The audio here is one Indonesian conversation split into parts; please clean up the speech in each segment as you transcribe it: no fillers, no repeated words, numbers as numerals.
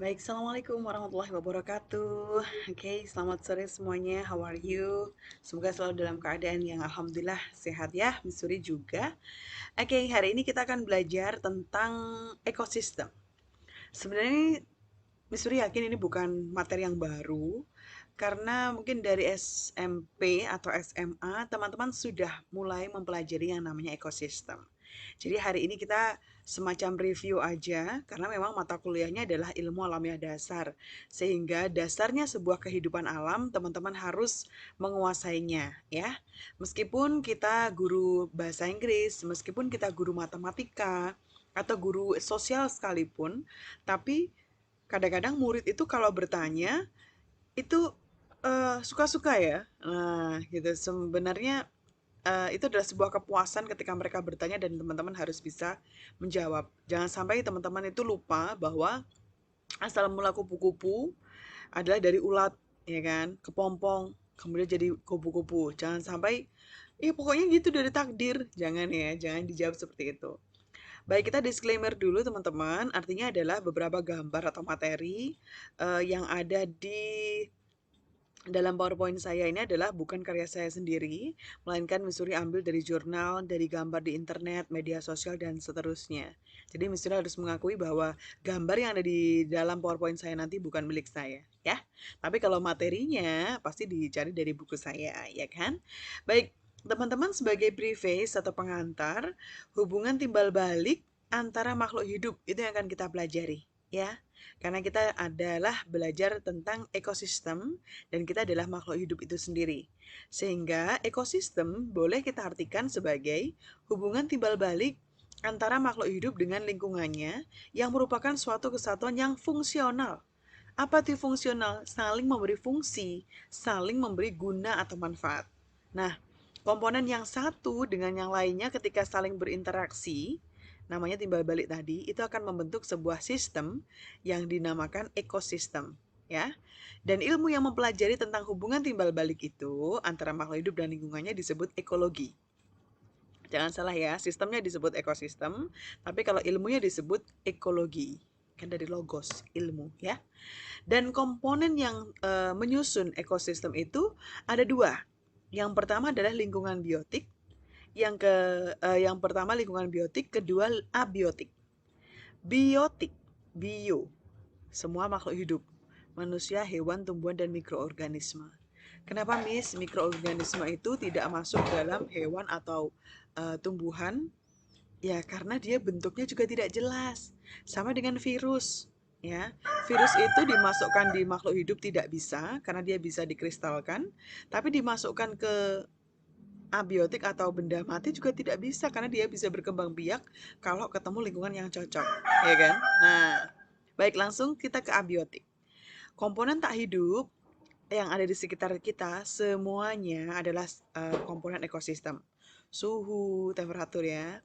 Baik, Assalamualaikum warahmatullahi wabarakatuh. Oke, selamat sore semuanya. How are you? Semoga selalu dalam keadaan yang alhamdulillah sehat ya. Missouri juga. Oke, hari ini kita akan belajar tentang ekosistem. Sebenarnya Missouri yakin ini bukan materi yang baru, karena mungkin dari SMP atau SMA teman-teman sudah mulai mempelajari yang namanya ekosistem. Jadi hari ini kita semacam review aja karena memang mata kuliahnya adalah ilmu alamiah dasar. Sehingga dasarnya sebuah kehidupan alam teman-teman harus menguasainya ya. Meskipun kita guru bahasa Inggris, meskipun kita guru matematika atau guru sosial sekalipun, tapi kadang-kadang murid itu kalau bertanya itu suka-suka ya. Nah, gitu. Sebenarnya itu adalah sebuah kepuasan ketika mereka bertanya dan teman-teman harus bisa menjawab. Jangan sampai teman-teman itu lupa bahwa asal mula kupu-kupu adalah dari ulat, ya kan? Kepompong, kemudian jadi kupu-kupu. Jangan sampai, ya pokoknya gitu dari takdir. Jangan ya, jangan dijawab seperti itu. Baik, kita disclaimer dulu teman-teman. Artinya adalah beberapa gambar atau materi yang ada di dalam PowerPoint saya ini adalah bukan karya saya sendiri, melainkan Missouri ambil dari jurnal, dari gambar di internet, media sosial, dan seterusnya. Jadi Missouri harus mengakui bahwa gambar yang ada di dalam PowerPoint saya nanti bukan milik saya, ya. Tapi kalau materinya pasti dicari dari buku saya, ya kan? Baik, teman-teman sebagai preface atau pengantar, hubungan timbal balik antara makhluk hidup itu yang akan kita pelajari, ya. Karena kita adalah belajar tentang ekosistem dan kita adalah makhluk hidup itu sendiri. Sehingga ekosistem boleh kita artikan sebagai hubungan timbal balik antara makhluk hidup dengan lingkungannya yang merupakan suatu kesatuan yang fungsional. Apa itu fungsional? Saling memberi fungsi, saling memberi guna atau manfaat. Nah, komponen yang satu dengan yang lainnya ketika saling berinteraksi, namanya timbal balik tadi, itu akan membentuk sebuah sistem yang dinamakan ekosistem, ya. Dan ilmu yang mempelajari tentang hubungan timbal balik itu antara makhluk hidup dan lingkungannya disebut ekologi. Jangan salah ya, sistemnya disebut ekosistem, tapi kalau ilmunya disebut ekologi. Kan dari logos, ilmu ya. Dan komponen yang menyusun ekosistem itu ada dua. Yang pertama adalah lingkungan biotik, yang pertama lingkungan biotik, kedua abiotik. Biotik, bio, semua makhluk hidup, manusia, hewan, tumbuhan, dan mikroorganisme. Kenapa Miss mikroorganisme itu tidak masuk dalam hewan atau tumbuhan? Ya, karena dia bentuknya juga tidak jelas. Sama dengan virus, ya. Virus itu dimasukkan di makhluk hidup tidak bisa karena dia bisa dikristalkan, tapi dimasukkan ke abiotik atau benda mati juga tidak bisa karena dia bisa berkembang biak kalau ketemu lingkungan yang cocok, ya kan? Nah, baik langsung kita ke abiotik. Komponen tak hidup yang ada di sekitar kita semuanya adalah komponen ekosistem. Suhu, temperatur ya,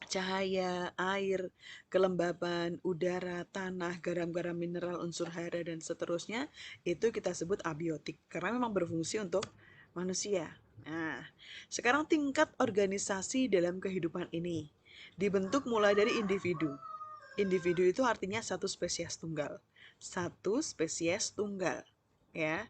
cahaya, air, kelembaban, udara, tanah, garam-garam mineral, unsur hara, dan seterusnya, itu kita sebut abiotik. Karena memang berfungsi untuk manusia. Nah, sekarang tingkat organisasi dalam kehidupan ini dibentuk mulai dari individu. Individu itu artinya satu spesies tunggal. Satu spesies tunggal. Ya,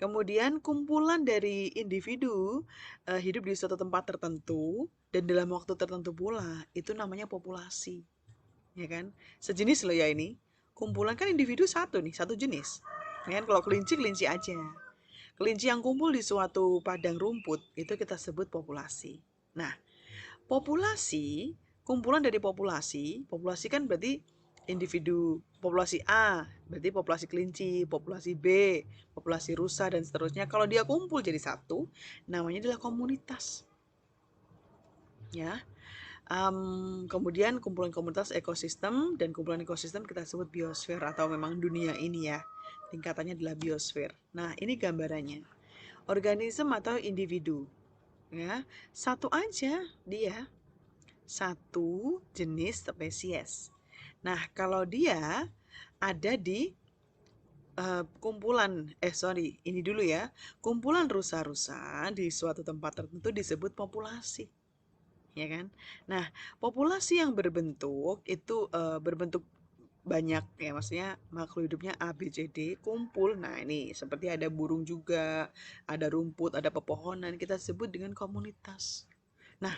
kemudian kumpulan dari individu hidup di suatu tempat tertentu dan dalam waktu tertentu pula, itu namanya populasi, ya kan? Sejenis loh ya ini. Kumpulan kan individu satu nih, satu jenis. Ya kan? Kalau kelinci kelinci aja. Kelinci yang kumpul di suatu padang rumput itu kita sebut populasi. Nah, populasi, kumpulan dari populasi, populasi kan berarti individu, populasi A, berarti populasi kelinci, populasi B, populasi rusa, dan seterusnya. Kalau dia kumpul jadi satu, namanya adalah komunitas. Ya, kemudian kumpulan komunitas ekosistem dan kumpulan ekosistem kita sebut biosfer atau memang dunia ini ya. Tingkatannya adalah biosfer. Nah, ini gambarannya. Organisme atau individu, ya, satu aja dia, satu jenis spesies. Nah, kalau dia ada di ini dulu ya, kumpulan rusa-rusa di suatu tempat tertentu disebut populasi, ya kan? Nah, populasi yang berbentuk itu berbentuk banyak ya, maksudnya makhluk hidupnya A, B, C, D kumpul. Nah, ini seperti ada burung juga, ada rumput, ada pepohonan, kita sebut dengan komunitas. Nah,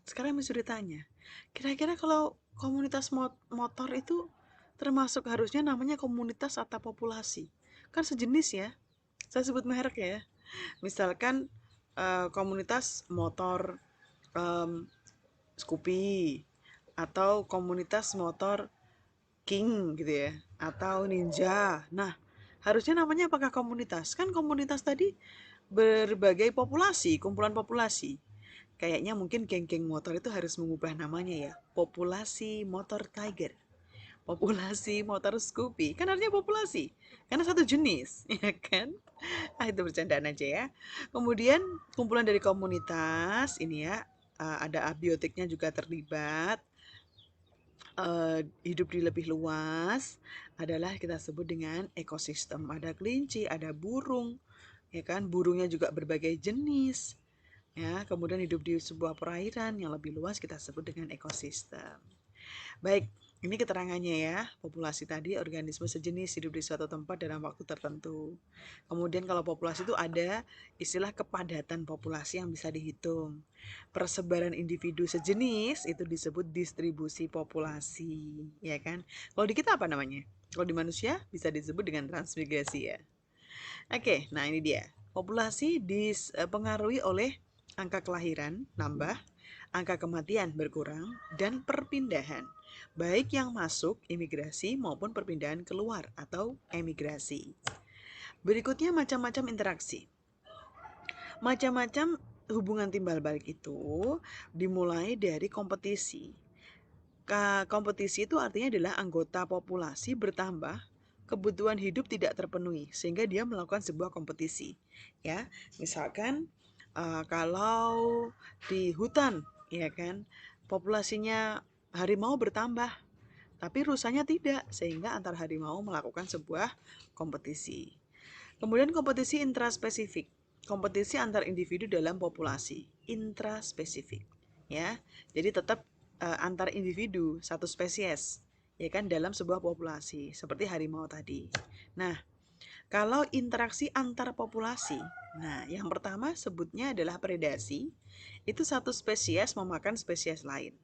sekarang Misuri tanya, kira-kira kalau komunitas motor itu termasuk harusnya namanya komunitas atau populasi? Kan sejenis ya. Saya sebut merek ya. Misalkan komunitas motor Scoopy atau komunitas motor King gitu ya, atau Ninja. Nah, harusnya namanya apakah komunitas? Kan komunitas tadi berbagai populasi, kumpulan populasi. Kayaknya mungkin geng-geng motor itu harus mengubah namanya ya. Populasi motor Tiger, populasi motor Scoopy. Kan artinya populasi, karena satu jenis, ya kan? Ah, itu bercandaan aja ya. Kemudian kumpulan dari komunitas ini ya, ada abiotiknya juga terlibat. Hidup di lebih luas adalah kita sebut dengan ekosistem. Ada kelinci, ada burung, ya kan? Burungnya juga berbagai jenis. Ya, kemudian hidup di sebuah perairan yang lebih luas kita sebut dengan ekosistem. Baik, ini keterangannya ya. Populasi tadi organisme sejenis hidup di suatu tempat dalam waktu tertentu. Kemudian kalau populasi itu ada istilah kepadatan populasi yang bisa dihitung. Persebaran individu sejenis itu disebut distribusi populasi, ya kan? Kalau di kita apa namanya? Kalau di manusia bisa disebut dengan transmigrasi ya. Oke, nah ini dia. Populasi dipengaruhi oleh angka kelahiran nambah, angka kematian berkurang, dan perpindahan, baik yang masuk imigrasi maupun perpindahan keluar atau emigrasi. Berikutnya macam-macam interaksi. Macam-macam hubungan timbal balik itu dimulai dari kompetisi. Kompetisi itu artinya adalah anggota populasi bertambah, kebutuhan hidup tidak terpenuhi sehingga dia melakukan sebuah kompetisi. Ya, misalkan kalau di hutan, ya kan, populasinya harimau bertambah, tapi rusanya tidak, sehingga antar harimau melakukan sebuah kompetisi. Kemudian kompetisi intraspesifik, kompetisi antar individu dalam populasi, intraspesifik, ya. Jadi tetap antar individu satu spesies, ya kan, dalam sebuah populasi, seperti harimau tadi. Nah, kalau interaksi antar populasi, nah yang pertama sebutnya adalah predasi, itu satu spesies memakan spesies lain.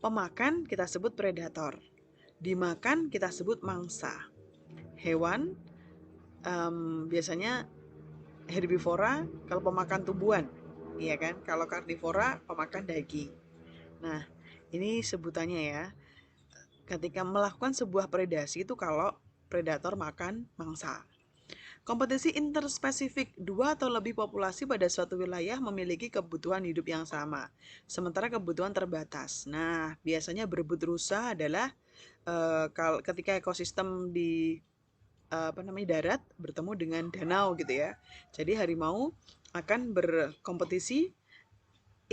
Pemakan kita sebut predator, dimakan kita sebut mangsa. Hewan biasanya herbivora kalau pemakan tumbuhan, iya kan? Kalau karnivora pemakan daging. Nah, ini sebutannya ya. Ketika melakukan sebuah predasi itu kalau predator makan mangsa. Kompetisi interspesifik, dua atau lebih populasi pada suatu wilayah memiliki kebutuhan hidup yang sama, sementara kebutuhan terbatas. Nah, biasanya berebut rusa adalah ketika ekosistem di darat bertemu dengan danau gitu ya. Jadi harimau akan berkompetisi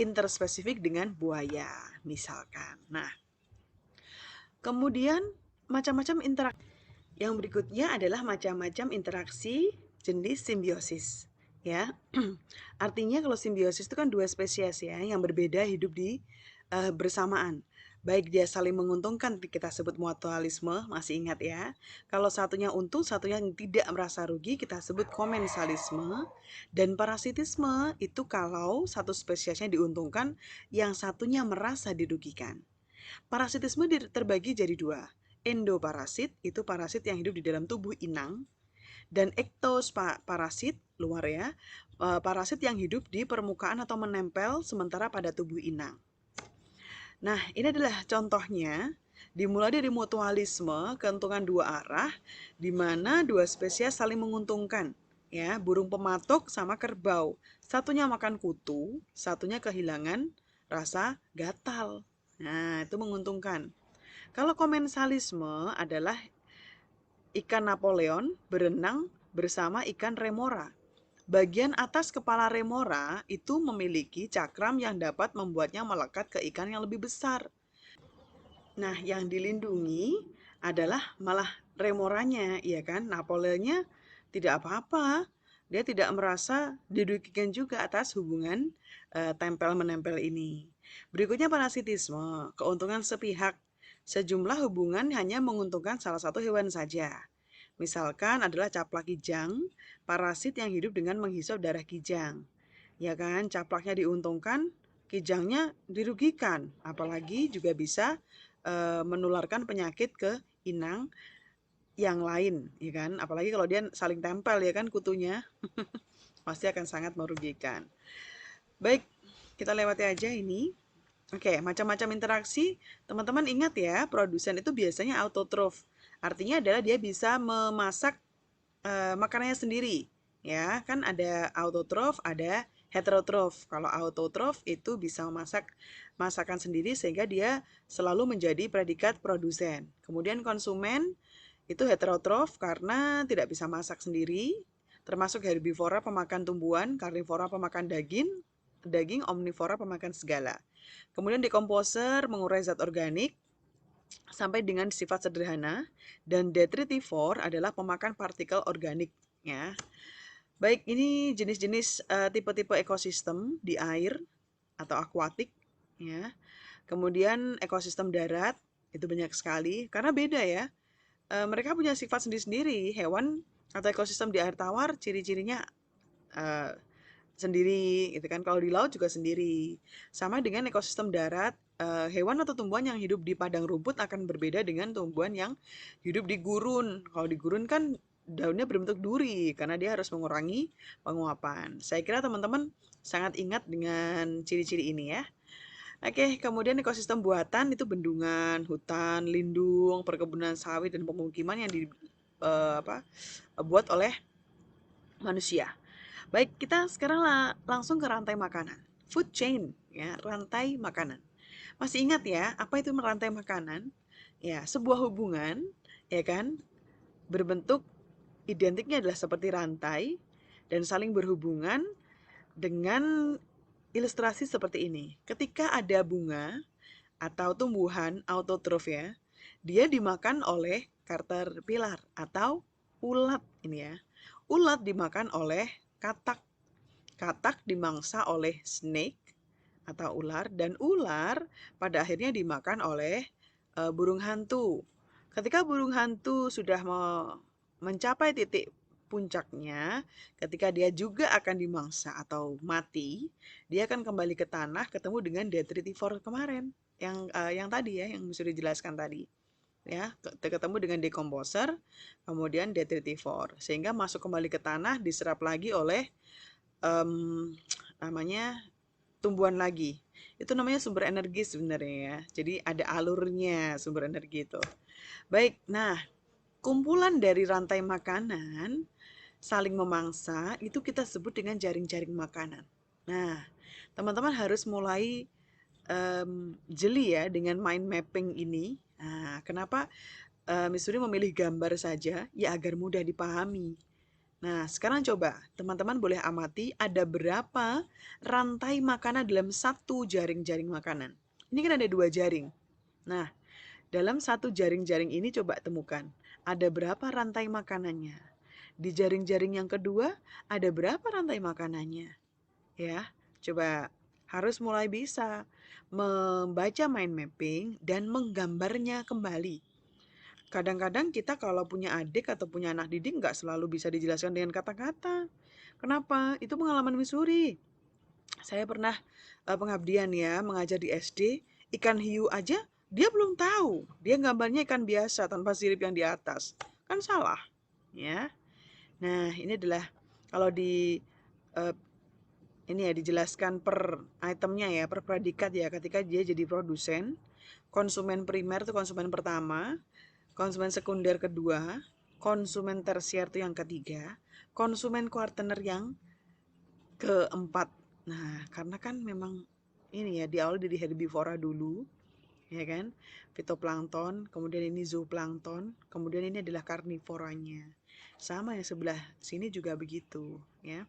interspesifik dengan buaya misalkan. Nah, kemudian macam-macam interaksi. Yang berikutnya adalah macam-macam interaksi jenis simbiosis. Ya, artinya kalau simbiosis itu kan dua spesies ya yang berbeda hidup di bersamaan. Baik dia saling menguntungkan kita sebut mutualisme, masih ingat ya. Kalau satunya untung, satunya tidak merasa rugi kita sebut komensalisme. Dan parasitisme itu kalau satu spesiesnya diuntungkan, yang satunya merasa dirugikan. Parasitisme terbagi jadi dua. Endoparasit itu parasit yang hidup di dalam tubuh inang, dan ektoparasit luar ya, parasit yang hidup di permukaan atau menempel sementara pada tubuh inang. Nah, ini adalah contohnya dimulai dari mutualisme, keuntungan dua arah, di mana dua spesies saling menguntungkan. Ya, burung pematuk sama kerbau. Satunya makan kutu, satunya kehilangan rasa gatal. Nah, itu menguntungkan. Kalau komensalisme adalah ikan Napoleon berenang bersama ikan remora. Bagian atas kepala remora itu memiliki cakram yang dapat membuatnya melekat ke ikan yang lebih besar. Nah, yang dilindungi adalah malah remoranya, ya kan? Napoleonnya tidak apa-apa. Dia tidak merasa dirugikan juga atas hubungan tempel-menempel ini. Berikutnya parasitisme, keuntungan sepihak. sejumlah hubungan hanya menguntungkan salah satu hewan saja. Misalkan adalah caplak kijang, parasit yang hidup dengan menghisap darah kijang. Ya kan, caplaknya diuntungkan, kijangnya dirugikan. Apalagi juga bisa menularkan penyakit ke inang yang lain, ya kan? Apalagi kalau dia saling tempel ya kan kutunya, pasti akan sangat merugikan. Baik, kita lewati aja ini. Oke, macam-macam interaksi. Teman-teman ingat ya, produsen itu biasanya autotroph. Artinya adalah dia bisa memasak makanannya sendiri. Ya, kan ada autotroph, ada heterotroph. Kalau autotroph itu bisa memasak masakan sendiri sehingga dia selalu menjadi predikat produsen. Kemudian konsumen itu heterotroph karena tidak bisa masak sendiri, termasuk herbivora pemakan tumbuhan, karnivora pemakan daging, omnivora pemakan segala. Kemudian dekomposer mengurai zat organik sampai dengan sifat sederhana, dan detritivore adalah pemakan partikel organik. Ya. Baik, ini jenis-jenis tipe-tipe ekosistem di air atau akuatik. Ya. Kemudian ekosistem darat itu banyak sekali karena beda ya. Mereka punya sifat sendiri-sendiri. Hewan atau ekosistem di air tawar ciri-cirinya eh, sendiri gitu kan. Kalau di laut juga sendiri. Sama dengan ekosistem darat, hewan atau tumbuhan yang hidup di padang rumput akan berbeda dengan tumbuhan yang hidup di gurun. Kalau di gurun kan daunnya berbentuk duri karena dia harus mengurangi penguapan. Saya kira teman-teman sangat ingat dengan ciri-ciri ini ya. Oke, kemudian ekosistem buatan itu bendungan, hutan, lindung, perkebunan sawit dan pemukiman yang buat oleh manusia. Baik, kita sekarang langsung ke rantai makanan. Food chain, ya, rantai makanan. Masih ingat ya, apa itu rantai makanan? Ya, sebuah hubungan, ya kan, berbentuk identiknya adalah seperti rantai dan saling berhubungan dengan ilustrasi seperti ini. Ketika ada bunga atau tumbuhan autotrof ya, dia dimakan oleh caterpillar atau ulat ini ya. Ulat dimakan oleh katak. Katak dimangsa oleh snake atau ular dan ular pada akhirnya dimakan oleh burung hantu. Ketika burung hantu sudah mencapai titik puncaknya, ketika dia juga akan dimangsa atau mati, dia akan kembali ke tanah ketemu dengan detritivore kemarin yang tadi ya yang sudah dijelaskan tadi ya ketemu dengan decomposer kemudian detritivore sehingga masuk kembali ke tanah diserap lagi oleh um, namanya tumbuhan lagi. Itu namanya sumber energi sebenarnya ya. Jadi ada alurnya sumber energi itu. Baik, nah kumpulan dari rantai makanan saling memangsa itu kita sebut dengan jaring-jaring makanan. Nah, teman-teman harus mulai jeli ya dengan mind mapping ini. Nah, kenapa Missouri memilih gambar saja? Ya agar mudah dipahami. Nah, sekarang coba teman-teman boleh amati ada berapa rantai makanan dalam satu jaring-jaring makanan. Ini kan ada dua jaring. Nah, dalam satu jaring-jaring ini coba temukan ada berapa rantai makanannya. Di jaring-jaring yang kedua ada berapa rantai makanannya. Ya, coba harus mulai bisa membaca mind mapping dan menggambarnya kembali. Kadang-kadang kita kalau punya adik atau punya anak didik nggak selalu bisa dijelaskan dengan kata-kata. Kenapa? Itu pengalaman Missouri. Saya pernah pengabdian ya mengajar di SD, ikan hiu aja dia belum tahu. Dia gambarnya ikan biasa tanpa sirip yang di atas. Kan salah, ya. Nah, ini adalah kalau di eh, ini ya dijelaskan per itemnya ya, per predikat ya ketika dia jadi produsen, konsumen primer itu konsumen pertama, konsumen sekunder kedua, konsumen tersier itu yang ketiga, konsumen kuartener yang keempat. Nah, karena kan memang ini ya di awal dari herbivora dulu, ya kan? Fitoplankton, kemudian ini zooplankton, kemudian ini adalah karnivoranya. Sama yang sebelah sini juga begitu, ya.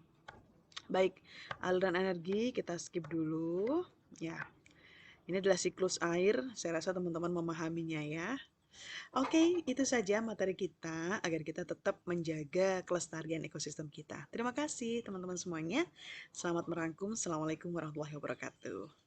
Baik, aliran energi kita skip dulu, ya. Ini adalah siklus air, saya rasa teman-teman memahaminya ya. Oke, itu saja materi kita agar kita tetap menjaga kelestarian ekosistem kita. Terima kasih teman-teman semuanya. Selamat merangkum. Assalamualaikum warahmatullahi wabarakatuh.